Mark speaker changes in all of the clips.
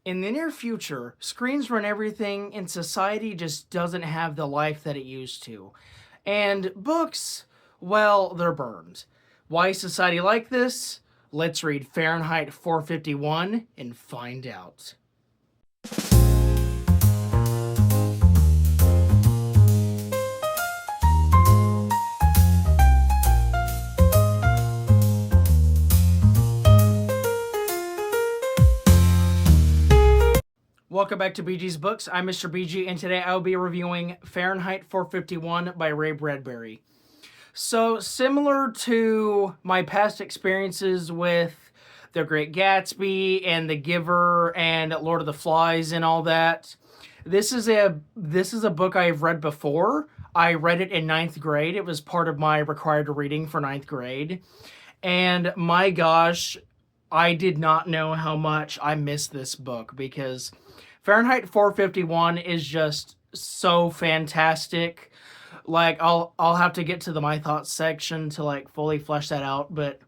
Speaker 1: In the near future, screens run everything and society just doesn't have the life that it used to. And books, well, they're burned. Why is society like this? Let's read Fahrenheit 451 and find out. Welcome back to BG's Books. I'm Mr. BG, and today I will be reviewing Fahrenheit 451 by Ray Bradbury. So, similar to my past experiences with The Great Gatsby and The Giver and Lord of the Flies and all that, this is a book I've read before. I read it in 9th grade. It was part of my required reading for 9th grade. And my gosh, I did not know how much I missed this book because Fahrenheit 451 is just so fantastic. Like I'll have to get to the my thoughts section to like fully flesh that out, but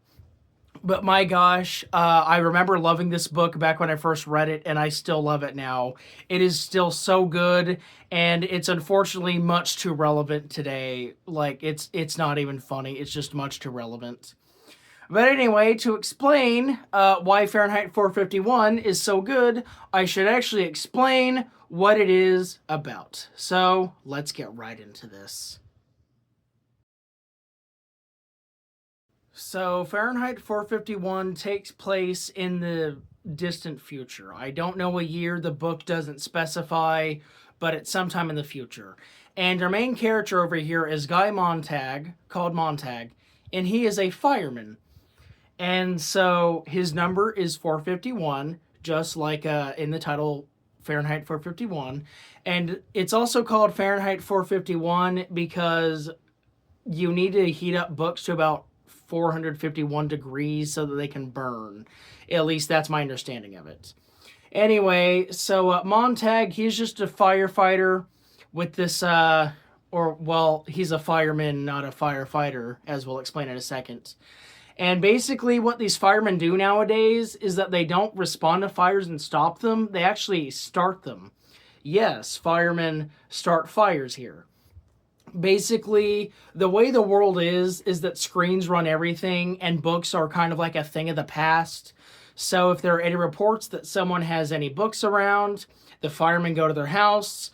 Speaker 1: my gosh, I remember loving this book back when I first read it, and I still love it now. It is still so good, and it's unfortunately much too relevant today. Like it's not even funny. It's just much too relevant. But anyway, to explain why Fahrenheit 451 is so good, I should actually explain what it is about. So let's get right into this. So Fahrenheit 451 takes place in the distant future. I don't know a year, the book doesn't specify, but it's sometime in the future. And our main character over here is Guy Montage, called Montage, and he is a fireman. And so his number is 451, just like in the title, Fahrenheit 451. And it's also called Fahrenheit 451 because you need to heat up books to about 451 degrees so that they can burn. At least that's my understanding of it. Anyway, so Montage, he's just a firefighter with this, he's a fireman, not a firefighter, as we'll explain in a second. And basically what these firemen do nowadays is that they don't respond to fires and stop them. They actually start them. Yes, firemen start fires here. Basically, the way the world is that screens run everything and books are kind of like a thing of the past. So if there are any reports that someone has any books around, the firemen go to their house,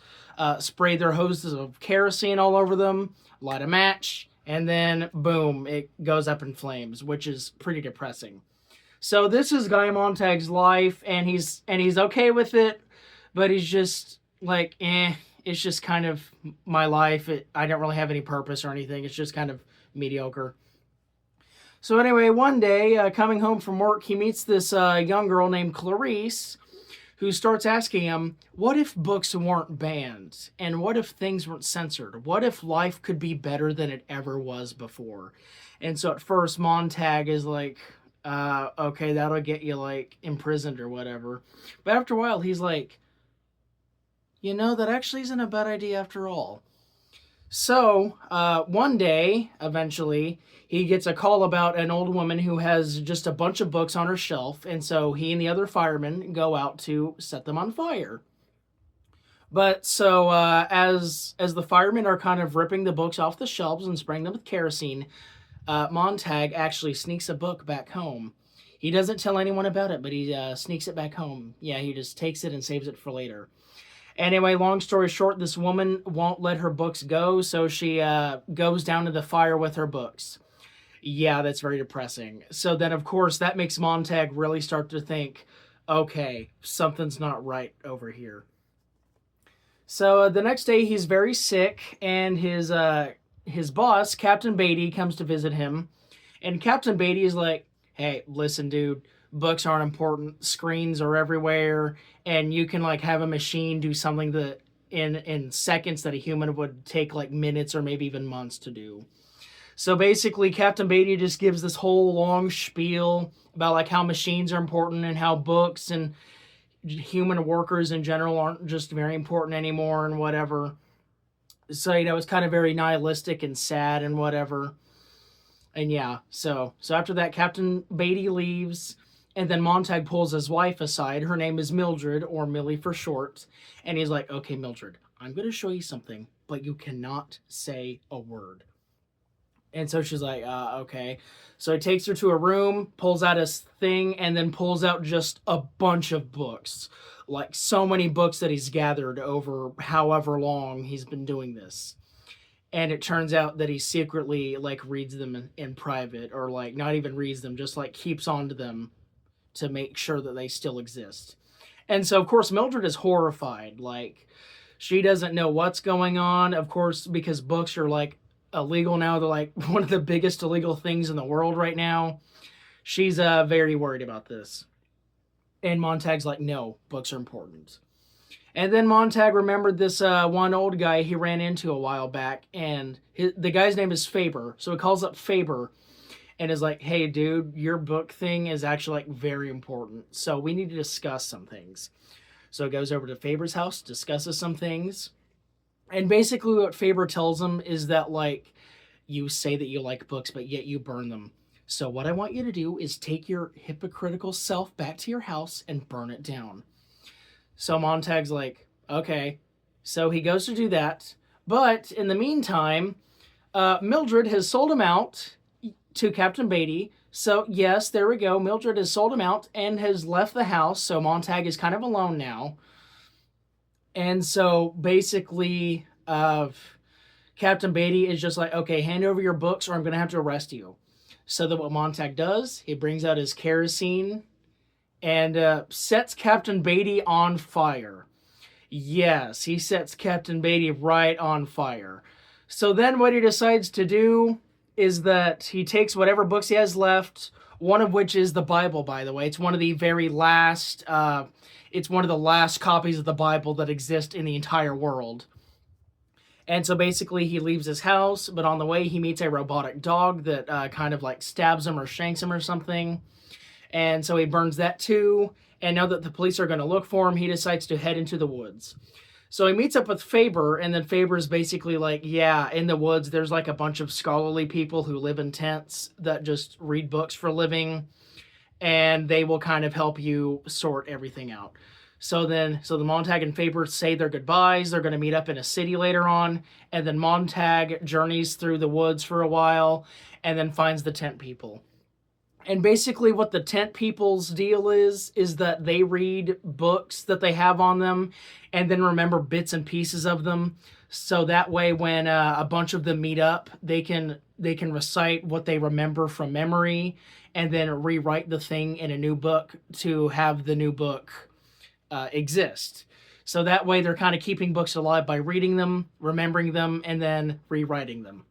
Speaker 1: spray their hoses of kerosene all over them, light a match, and then, boom, it goes up in flames, which is pretty depressing. So this is Guy Montage's life, and he's okay with it, but he's just like, it's just kind of my life. I don't really have any purpose or anything. It's just kind of mediocre. So anyway, one day, coming home from work, he meets this young girl named Clarice, who starts asking him, what if books weren't banned? And what if things weren't censored? What if life could be better than it ever was before? And so at first, Montage is like, okay, that'll get you, like, imprisoned or whatever. But after a while, he's like, you know, that actually isn't a bad idea after all. So, one day, eventually, he gets a call about an old woman who has just a bunch of books on her shelf, and so he and the other firemen go out to set them on fire. But so, as the firemen are kind of ripping the books off the shelves and spraying them with kerosene, Montage actually sneaks a book back home. He doesn't tell anyone about it, but he sneaks it back home. Yeah, he just takes it and saves it for later. Anyway, long story short, this woman won't let her books go, so she goes down to the fire with her books. Yeah, that's very depressing. So then, of course, that makes Montage really start to think, okay, something's not right over here. So the next day, he's very sick, and his boss, Captain Beatty, comes to visit him. And Captain Beatty is like, hey, listen, dude, books aren't important. Screens are everywhere, and you can like have a machine do something that in seconds that a human would take like minutes or maybe even months to do. So basically, Captain Beatty just gives this whole long spiel about like how machines are important and how books and human workers in general aren't just very important anymore and whatever. So, you know, it's kind of very nihilistic and sad and whatever. And yeah, so after that, Captain Beatty leaves, And then Montag pulls his wife aside. Her name is Mildred, or Millie for short. And he's like, okay, Mildred, I'm going to show you something, but you cannot say a word. And so she's like, okay. So he takes her to a room, pulls out his thing, and then pulls out just a bunch of books. Like so many books that he's gathered over however long he's been doing this. And it turns out that he secretly like reads them in private, or like not even reads them, just like keeps on to them to make sure that they still exist. And so, of course, Mildred is horrified. Like, she doesn't know what's going on, of course, because books are like illegal now. They're like one of the biggest illegal things in the world right now. She's very worried about this. And Montag's like, no, books are important. And then Montag remembered this one old guy he ran into a while back, and the guy's name is Faber. So he calls up Faber and is like, hey, dude, your book thing is actually like very important. So we need to discuss some things. So he goes over to Faber's house, discusses some things. And basically what Faber tells him is that like, you say that you like books, but yet you burn them. So what I want you to do is take your hypocritical self back to your house and burn it down. So Montag's like, okay. So he goes to do that. But in the meantime, Mildred has sold him out to Captain Beatty. So yes, there we go. Mildred has sold him out and has left the house. So Montag is kind of alone now. And so basically, Captain Beatty is just like, okay, hand over your books or I'm going to have to arrest you. So that what Montag does, he brings out his kerosene and sets Captain Beatty on fire. Yes, he sets Captain Beatty right on fire. So then what he decides to do is that he takes whatever books he has left, one of which is the Bible, by the way. It's one of the very last, it's one of the last copies of the Bible that exist in the entire world. And so basically he leaves his house, but on the way he meets a robotic dog that kind of like stabs him or shanks him or something. And so he burns that too. And now that the police are going to look for him, he decides to head into the woods. So he meets up with Faber, and then Faber's basically like, yeah, in the woods, there's like a bunch of scholarly people who live in tents that just read books for a living, and they will kind of help you sort everything out. So the Montag and Faber say their goodbyes. They're going to meet up in a city later on, and then Montag journeys through the woods for a while, and then finds the tent people. And basically what the tent people's deal is that they read books that they have on them and then remember bits and pieces of them. So that way when a bunch of them meet up, they can recite what they remember from memory and then rewrite the thing in a new book to have the new book exist. So that way they're kind of keeping books alive by reading them, remembering them, and then rewriting them.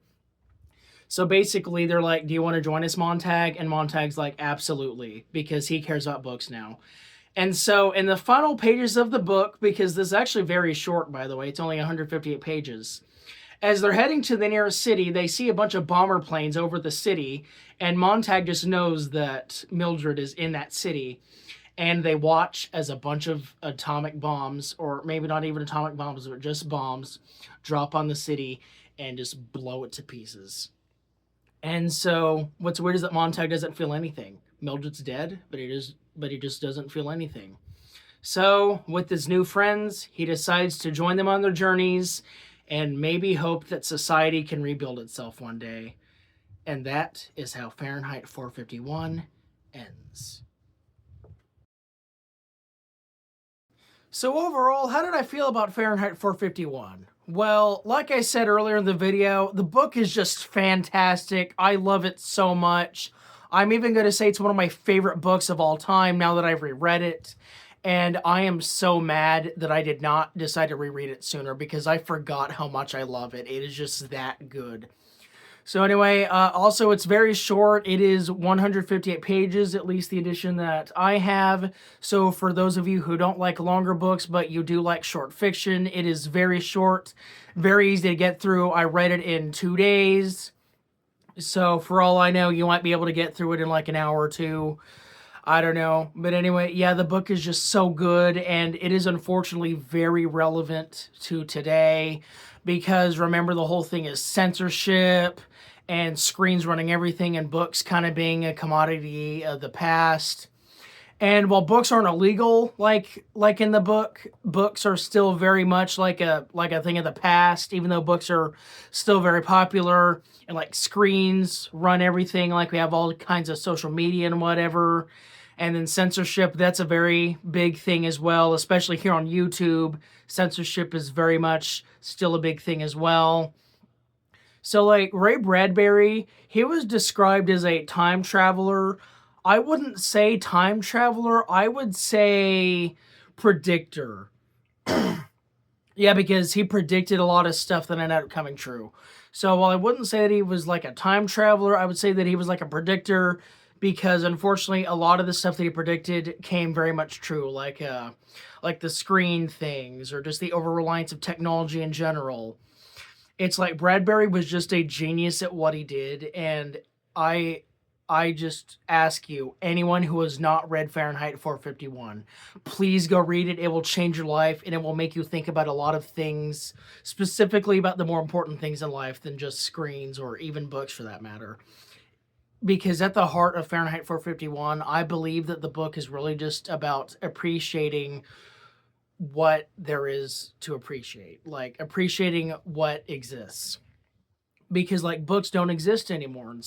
Speaker 1: So basically, they're like, do you want to join us, Montag? And Montag's like, absolutely, because he cares about books now. And so in the final pages of the book, because this is actually very short, by the way, it's only 158 pages, as they're heading to the nearest city, they see a bunch of bomber planes over the city, and Montag just knows that Mildred is in that city. And they watch as a bunch of atomic bombs, or maybe not even atomic bombs, but just bombs, drop on the city and just blow it to pieces. And so what's weird is that Montag doesn't feel anything. Mildred's dead, but he just doesn't feel anything. So with his new friends, he decides to join them on their journeys and maybe hope that society can rebuild itself one day. And that is how Fahrenheit 451 ends. So overall, how did I feel about Fahrenheit 451? Well, like I said earlier in the video, the book is just fantastic. I love it so much. I'm even going to say it's one of my favorite books of all time now that I've reread it. And I am so mad that I did not decide to reread it sooner because I forgot how much I love it. It is just that good. So anyway, also it's very short. It is 158 pages, at least the edition that I have. So for those of you who don't like longer books, but you do like short fiction, it is very short, very easy to get through. I read it in 2 days. So for all I know, you might be able to get through it in like an hour or two. I don't know. But anyway, yeah, the book is just so good, and it is unfortunately very relevant to today because remember the whole thing is censorship and screens running everything and books kind of being a commodity of the past. And while books aren't illegal, like in the book, books are still very much like a thing of the past. Even though books are still very popular, and like screens run everything. Like we have all kinds of social media and whatever, and then censorship. That's a very big thing as well, especially here on YouTube. Censorship is very much still a big thing as well. So like Ray Bradbury, he was described as a time traveler. I wouldn't say time traveler, I would say predictor. Yeah, because he predicted a lot of stuff that ended up coming true. So while I wouldn't say that he was like a time traveler, I would say that he was like a predictor, because unfortunately a lot of the stuff that he predicted came very much true, like the screen things, or just the over-reliance of technology in general. It's like Bradbury was just a genius at what he did, and I just ask you, anyone who has not read Fahrenheit 451, please go read it. It will change your life, and it will make you think about a lot of things, specifically about the more important things in life than just screens or even books for that matter. Because at the heart of Fahrenheit 451, I believe that the book is really just about appreciating what there is to appreciate, like appreciating what exists, because like books don't exist anymore, and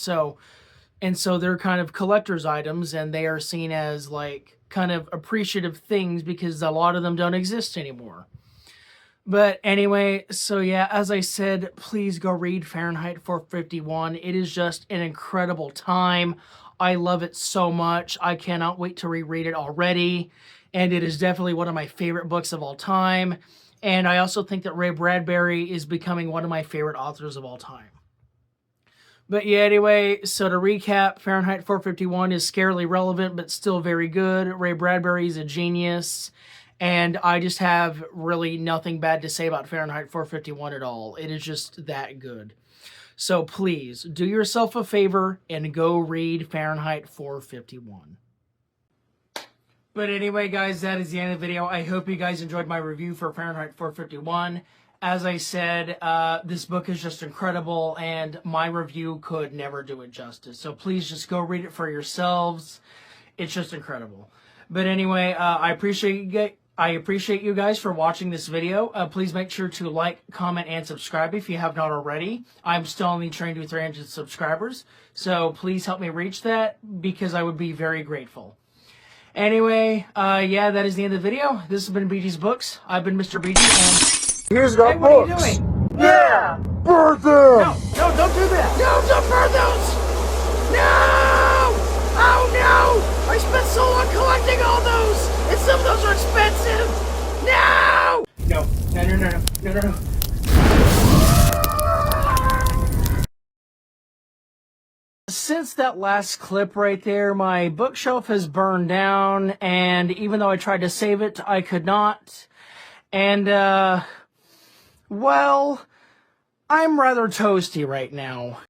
Speaker 1: so they're kind of collector's items, and they are seen as like kind of appreciative things because a lot of them don't exist anymore. But anyway, so yeah, as I said, please go read Fahrenheit 451. It is just an incredible time. I love it so much. I cannot wait to reread it already. And it is definitely one of my favorite books of all time. And I also think that Ray Bradbury is becoming one of my favorite authors of all time. But yeah, anyway, so to recap, Fahrenheit 451 is scarily relevant, but still very good. Ray Bradbury is a genius. And I just have really nothing bad to say about Fahrenheit 451 at all. It is just that good. So please, do yourself a favor and go read Fahrenheit 451. But anyway, guys, that is the end of the video. I hope you guys enjoyed my review for Fahrenheit 451. As I said, this book is just incredible, and my review could never do it justice. So please just go read it for yourselves. It's just incredible. But anyway, I appreciate you guys for watching this video. Please make sure to like, comment, and subscribe if you have not already. I'm still only trying to do 300 subscribers, so please help me reach that, because I would be very grateful. Anyway, yeah, that is the end of the video. This has been BG's Books. I've been Mr. BG, and
Speaker 2: here's got
Speaker 1: hey,
Speaker 2: books.
Speaker 1: What are you doing?
Speaker 2: Yeah, burn them.
Speaker 1: No, don't do that. No, don't burn those. No! Oh no! I spent so long collecting all those, and some of those are expensive. No! No. Since that last clip right there, my bookshelf has burned down, and even though I tried to save it, I could not. And, well, I'm rather toasty right now.